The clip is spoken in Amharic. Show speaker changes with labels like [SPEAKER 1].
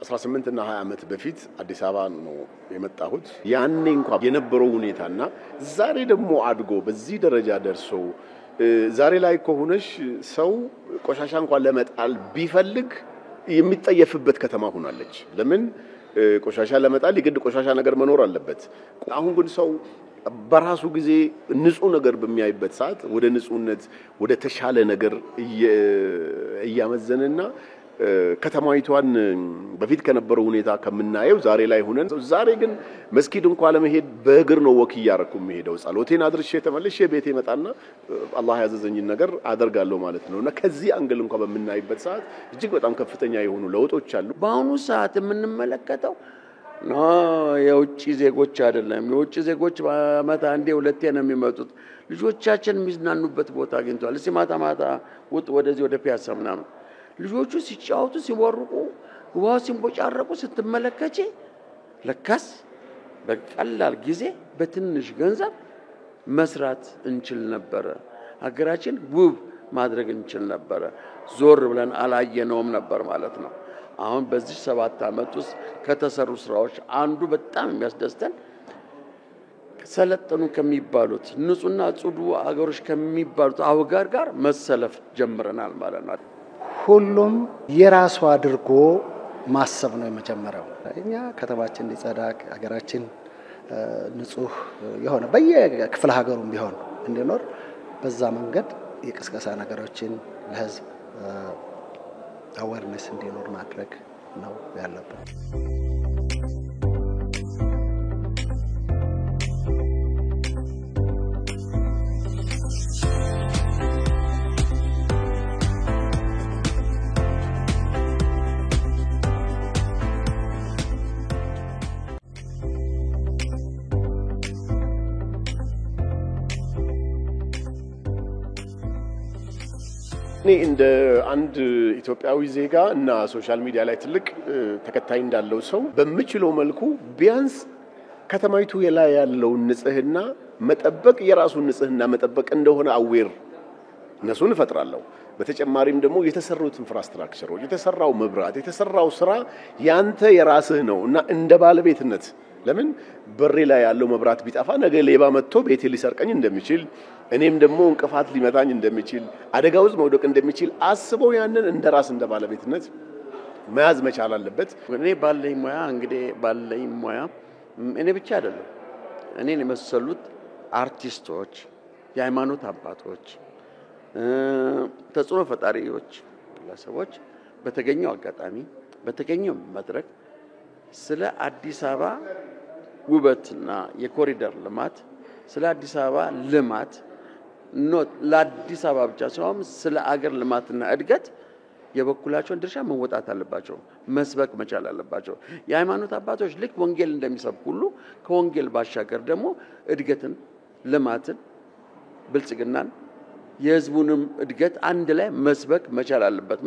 [SPEAKER 1] 18 እና 20 ዓመት በፊት አዲስ አበባ ነው የመጣሁት ያኔ እንኳን የነበረው ሁኔታና ዛሬ ደግሞ አድጎ በዚህ ደረጃ ደርሶ ዛሬ ላይ ከሆነሽ ሰው ቆሻሻ እንኳን ለመጣል ቢፈልግ የሚጠየፍበት ከተማ ሆናለች ለምን ቆሻሻ ለመጣል ይግድ ቆሻሻ ነገር መኖር አለበት አሁን ግን ሰው በራሱ ጊዜ ንጹህ ነገር በሚያይበት ሰዓት ወደ ንጹህነት ወደ ተሻለ ነገር እያመዘነና ከተማይቷን በፊት ከነበረው ሁኔታ ከምናየው ዛሬ ላይ ሆነን ዛሬ ግን መስጊድ እንኳን ለመሄድ በእግር ነው ወክ ያረኩ የሚሄደው ጸሎቴን አድርሼ ተመልሼ ቤቴ መጣና አላህ ያዘዘኝ ነገር አደርጋለሁ ማለት ነውና ከዚህ አንግል እንኳን በመናይበት ሰዓት እጅግ በጣም ከፍተኛ የሆኑ ለውጦች አሉ
[SPEAKER 2] በአሁኑ ሰዓት የምንመለከተው የውጭ ዜጎች አይደለም የውጭ ዜጎች በአመት አንዴ ሁለቴ ነው የሚመጡት ልጆቻችን የሚዝናኑበት ቦታ አግኝቷል እስኪ ማታ ወጥ ወደዚህ ወደ ፒያሳ ምናምን ልጆቹ ሲጫወቱ ሲወርቁ ውሃ ሲንቦጫረቁ ስትመለከቺ ለካስ በቀላል ጊዜ በትንሽ ገንዘብ መስራት እንችል ነበር ሀገራችን ውብ ማድረግ እንችል ነበር ዞር ብለን አላየነውም ነበር ማለት ነው አሁን በዚህ 7 አመት ውስጥ ከተሰሩ ስራዎች አንዱ በጣም የሚያስደስተን ሰለጠኑ ከሚባሉት ንጹህና ጽዱ አገሮች ከሚባሉት አውጋር ጋር መሰለፍ ጀምረናል ማለት ነው
[SPEAKER 3] ሁሉም የራሱ አድርጎ ማሰብ ነው የመጀመሪያው እኛ ከተማችን እንዲጸዳ ሀገራችን ንጹህ የሆነ በየክፍለ ሀገሩም ቢሆን እንዲኖር በዛ መንገድ የቅስቀሳ ነገሮችን ለህዝብ አዌርነስ እንዲኖር ማድረግ ነው ያለበት
[SPEAKER 1] እንደ አንድ ኢትዮጵያዊ ዜጋ እና ሶሻል ሚዲያ ላይ ትልቅ ተከታይ እንዳለው ሰው በመችለው መልኩ ቢያንስ ከተማይቱ ላይ ያለው ንጽህና መጠበቅ የራሱን ንጽህና መጠበቅ እንደሆነ አዌር ነሱን ፈጥራለሁ በተጨማሪም ደግሞ የተሰሩት ኢንፍራስትራክቸሮች የተሰራው መብራት የተሰራው ስራ ያንተ የራስህ ነውና እንደ ባለቤትነት ለምን በሬ ላይ ያለው መብራት ቢጣፋ ነገ ሌባ መጥቶ ቤቴ ሊሰርቀኝ እንደሚችል እኔም ደግሞ እንቅፋት ሊመታኝ እንደሚችል አደጋ ውስጥ መውደቅ እንደሚችል አስበው ያንን እንደራስ እንደ ባለቤትነት መያዝ መቻል አለበት
[SPEAKER 2] እኔ ባለኝ ሙያ እኔ ብቻ አይደለም እኔን የመሰሉት አርቲስቶች የሃይማኖት አባቶች ተጽዕኖ ፈጣሪዎች ለሰዎች በተገኘው አጋጣሚ በተገኘው መድረክ ስለ አዲስ አበባ ውበትና የኮሪደር ልማት ስለ አዲስ አበባ ልማት ለአዲስ አበባ ብቻ ሳይሆን ስለ አገር ልማትና እድገት የበኩላቸውን ድርሻ መወጣት አለባቸው መስበክ መቻል አለባቸው የሃይማኖት አባቶች ልክ ወንጌል እንደሚሰብኩ ሁሉ ከወንጌል ባሻገር ደግሞ እድገትን ልማትን ብልጽግናን የህዝቡንም እድገት አንድ ላይ መስበክ መቻል አለበት